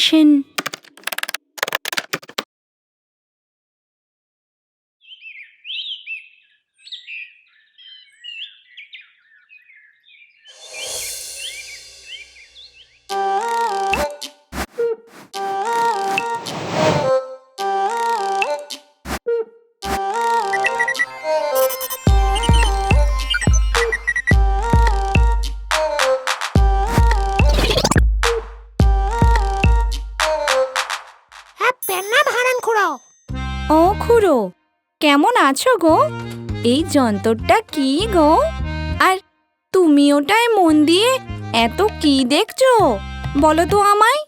Machine. ও খুড়ো, কেমন আছো গো? এই যন্ত্রটা কি গো? আর তুমি ওটায় মন দিয়ে এত কি দেখছো বলো তো আমায়?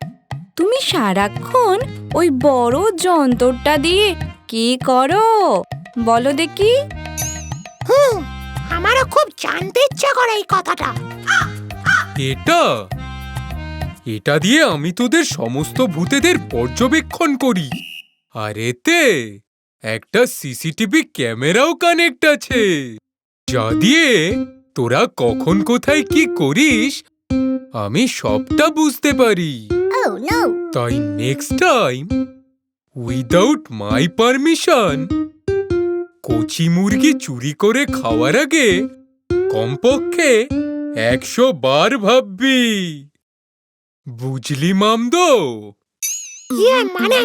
তুমি সারাক্ষণ ওই বড় যন্ত্রটা দিয়ে কি করো বলো দেখি? আমারও খুব জানতে ইচ্ছা করে এই কথাটা। এটা দিয়ে আমি তোদের সমস্ত ভূতেদের পর্যবেক্ষণ করি। আর এতে একটা সিসিটিভি ক্যামেরাও কানেক্ট আছে, যা দিয়ে তোরা কখন কোথায় কি করিস আমি সবটা বুঝতে পারি। তাই next time without my permission কচি মুরগি চুরি করে খাওয়ার আগে কমপক্ষে 100 বার ভাববি। বুঝলি মামদো? মানে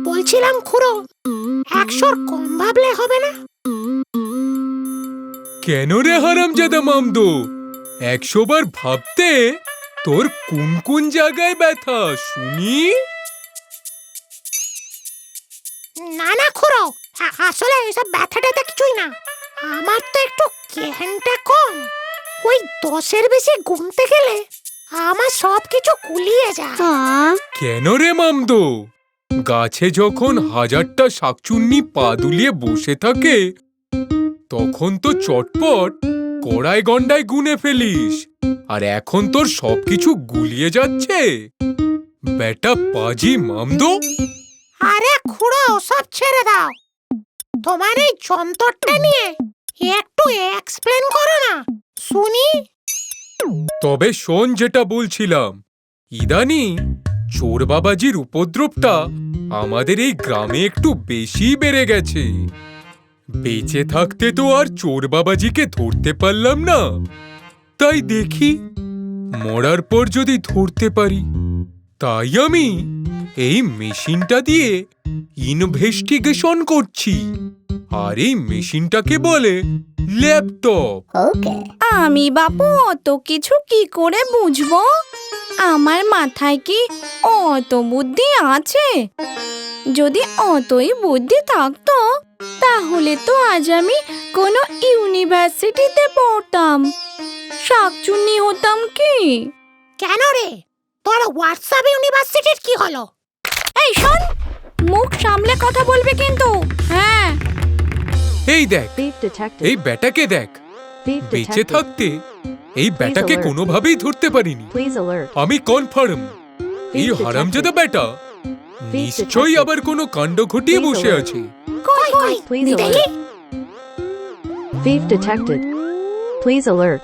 বলছিলাম খুড়ো, 100 কম ভাবলে হবে না? কেন রে হারামজাদা মামদো? 100 বার ভাবতে তোর কোন কোন জায়গায় ব্যথা শুনি? না খুড়ো, আসলে এসব ব্যথা ট্যাথা কিছুই না। আমার তো একটু জ্ঞানটা কম। ওই 10-এর বেশি গুনতে গেলে আমার সবকিছু গুলিয়ে যায়। কেন রে মামদো? গাছে যখন 1000টা শাকচুন্নি পা দুলিয়ে বসে থাকে তখন তো চটপট কড়াই গন্ডায় গুনে ফেলিস, আর এখন তোর সবকিছু গুলিয়ে যাচ্ছে। বেটা পাজি মামদো। আরে খুড়ো, সব ছেড়ে দাও। তোমার এই যন্ত্রটা নিয়ে একটু এক্সপ্লেন করো না শুনি। তবে শোন, যেটা বলছিলাম, ইদানিং চোর বাবাজির উপদ্রবটা আমাদের এই গ্রামে একটু বেশি বেড়ে গেছে। বেঁচে থাকতে তো আর চোর বাবাজিকে ধরতে পারলাম না, তাই দেখি মরার পর যদি ধরতে পারি। তাই আমি এই মেশিনটা দিয়ে ইনভেস্টিগেশন করছি। আর এই মেশিনটাকে বলে ল্যাপটপ। আমি বাপু অত কিছু কি করে বুঝবো? আমার মাথায় কি অত বুদ্ধি আছে? যদি অতই বুদ্ধি থাকতো তাহলে তো আজ আমি কোনো ইউনিভার্সিটিতে পড়তাম, শাকচুন্নি হতাম কি। কেন রে, তোর হোয়াটসঅ্যাপ ইউনিভার্সিটির কি হলো? এই শোন, মুখ সামলে কথা বলবে কিন্তু। হ্যাঁ, এই দেখ, এই ব্যাটাকে দেখ। বেঁচে থাকতে এই ব্যাটাকে কোনোভাবেই ধরতে পারিনি। আমি কনফার্ম এই হারামজাদা ব্যাটা নিশ্চয়ই আবার কোনো কাণ্ড ঘটিয়ে বসে আছে। কই দেখি। Thief detected. Please alert.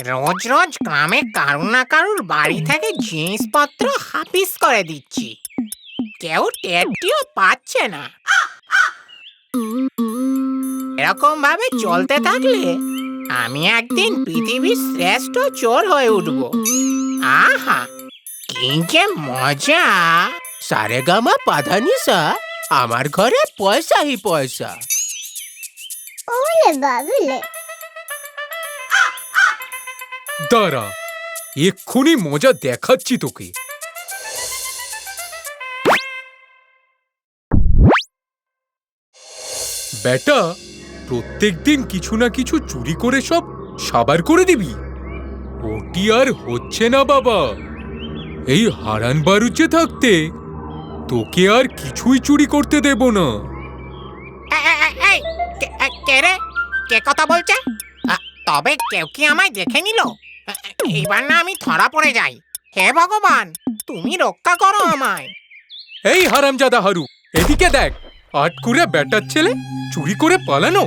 রোজ রোজ গ্রামে কারুর না কারুর বাড়ি থেকে জিনিসপত্র হাফিস করে দিচ্ছি, কেউ টেরটিও পাচ্ছে না। এরকম ভাবে চলতে থাকলে আমি একদিন পৃথিবীর শ্রেষ্ঠ চোর হয়ে উঠব। আহা, কি যে মজা! সারেগামা পাধানিসা, আমার ঘরে পয়সাই পয়সা। দাঁড়া, এক্ষুনি মজা দেখাচ্ছি তোকে। বেটা, প্রত্যেকদিন কিছু না কিছু চুরি করে সব সাবার করে দিবি? ওটি আর হচ্ছে না বাবা। এই হারান বাড়ুচে থাকতে তোকে আর কিছুই চুরি করতে দেব না। এই, কে রে? কে কথা বলছে? তবে কেউ কি আমায় দেখে নিল? এইবার না আমি ধরা পড়ে যাই। হে ভগবান, তুমি রক্ষা করো আমায়। এই হারামজাদা হারু, এদিকে দেখ, আটকুরে ব্যাটার ছেলে চুরি করে পালানো?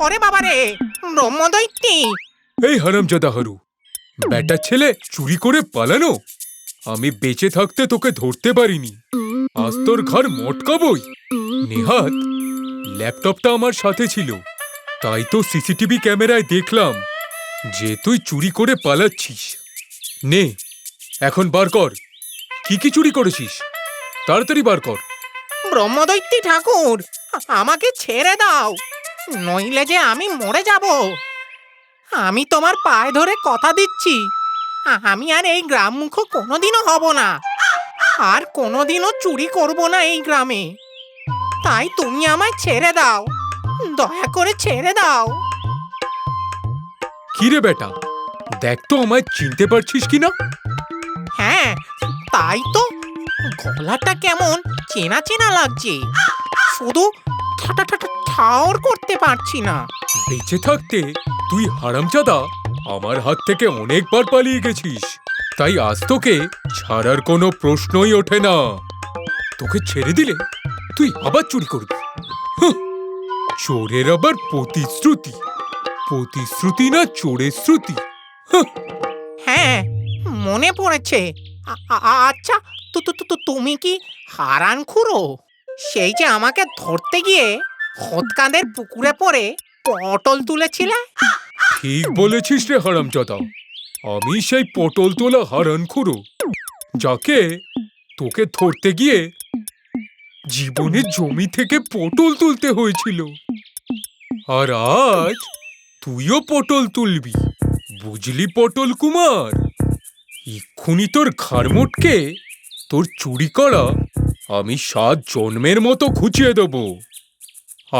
ওরে বাবা রে, ব্রহ্মদৈত্যী! এই হারামজাদা হারু, ব্যাটার ছেলে চুরি করে পালানো? আমি বেঁচে থাকতে তোকে ধরতে পারিনি, আজ তোর ঘর মটকাবই। নেহাত ল্যাপটপটা আমার সাথে ছিল, তাই তো সিসিটিভি ক্যামেরায় দেখলাম যে তুই চুরি করে পালাচ্ছিস। নে, এখন বার কর, কি কি চুরি করেছিস, তাড়াতাড়ি বার কর। ব্রহ্মদৈত্যী ঠাকুর, আমাকে ছেড়ে দাও, নইলে যে আমি মরে যাব। আমি তোমার পায়ে ধরে কথা দিচ্ছি, আমি আর এই গ্রামমুখ কোনোদিনও হব না, আর কোনোদিনও চুরি করব না এই গ্রামে। তাই তুমি আমায় ছেড়ে দাও, দয়া করে ছেড়ে দাও। কি রে বেটা, দেখ তো আমায় চিনতে পারছিস কিনা? হ্যাঁ, তাই তো, গলাটা কেমন চেনা চেনা লাগছে, শুধু ঠাউর করতে পারছি না। বেঁচে থাকতে তুই হারামজাদা আমার হাত থেকে অনেকবার পালিয়ে গেছিস, তাই আজ তোকে ছাড়ার কোনো প্রশ্নই ওঠে না। তোকে ছেড়ে দিলে তুই আবার চুরি করবি। হাহ, চোরের আবার প্রতিশ্রুতি, প্রতিশ্রুতি না চোরের শ্রুতি। হাহ, হ্যাঁ, মনে পড়েছে। আচ্ছা, তুমি কি হারান খুড়ো, সেই যে আমাকে ধরতে গিয়ে হতকাঁদের পুকুরে পড়ে পটল তুলেছিলে? ঠিক বলেছিস রে হারামজাদা, আমি সেই পটল তোলা হারানখুড়ো, যাকে তোকে ধরতে গিয়ে জীবনের জমি থেকে পটল তুলতে হয়েছিল। আর আজ তুইও পটল তুলবি, বুঝলি পটল কুমার? এক্ষুনি তোর ঘাড় মোটকে তোর চুরি করা আমি 7 জন্মের মতো ঘুচিয়ে দেব।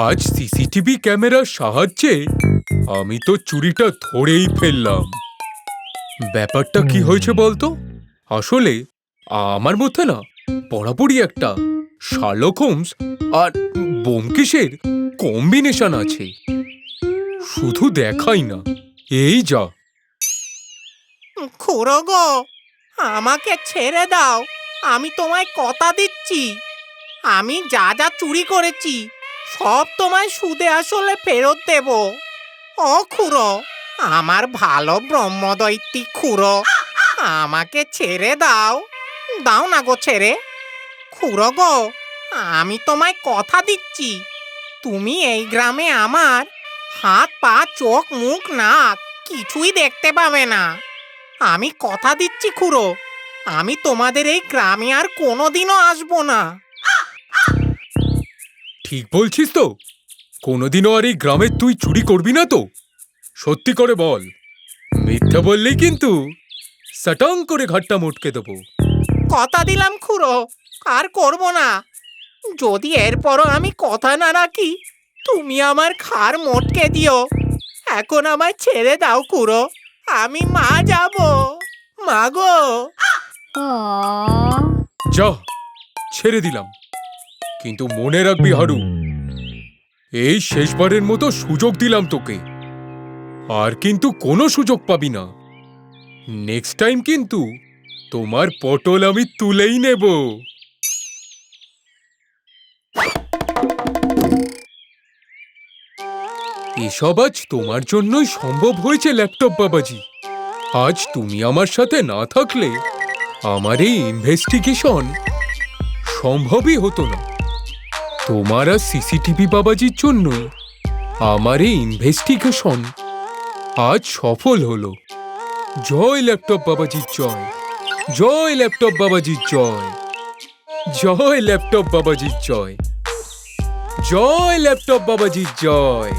আজ সিসিটিভি ক্যামেরার সাহায্যে আমি তো চুরিটা ধরেই ফেললাম। ব্যাপারটা কি হয়েছে বলতো? আসলে আমার মধ্যে না বরাবরই একটা শার্লক হোমস আর ব্যোমকেশের কম্বিনেশন আছে, শুধু দেখাই না, এই যা। খুড়ো গো, আমাকে ছেড়ে দাও, আমি তোমায় কথা দিচ্ছি, আমি যা যা চুরি করেছি সব তোমায় সুদে আসলে ফেরত দেব। ও খুড়ো, আমার ভালো ব্রহ্মদৈত্যী খুড়ো, আমাকে ছেড়ে দাও, দাও না গো ছেড়ে। খুড়ো গো, আমি তোমায় কথা দিচ্ছি, তুমি এই গ্রামে আমার হাত পা চোখ মুখ নাক কিছুই দেখতে পাবে না। আমি কথা দিচ্ছি খুড়ো, আমি তোমাদের এই গ্রামে আর কোনোদিনও আসবো না। ঠিক বলছিস তো? কোনোদিনও আর এই গ্রামে তুই চুরি করবি না তো? সত্যি করে বল, মিথ্যা বললেই কিন্তু সাটাং করে ঘাটটা মোটকে দেবো। কথা দিলাম খুড়ো, আর করব না। যদি এরপরও আমি কথা না রাখি, তুমি আমার খাড় মোটকে দিও। এখন আমায় ছেড়ে দাও খুড়ো, আমি মা যাব, মা গো। যা, ছেড়ে দিলাম, কিন্তু মনে রাখবি হারু, এই শেষবারের মতো সুযোগ দিলাম তোকে, আর কিন্তু কোনো সুযোগ পাবি না। নেক্সট টাইম কিন্তু তোমার পটল আমি তুলেই নেব। এসব আজ তোমার জন্যই সম্ভব হয়েছে ল্যাপটপ বাবাজি। আজ তুমি আমার সাথে না থাকলে আমার এই ইনভেস্টিগেশন সম্ভবই হতো না। তোমার আর সিসিটিভি বাবাজির জন্যই আমার এই ইনভেস্টিগেশন আজ সফল হলো। জয় ল্যাপটপ বাবাজির জয়, জয় ল্যাপটপ বাবাজির জয়, জয় ল্যাপটপ বাবাজির জয়, জয় ল্যাপটপ বাবাজির জয়।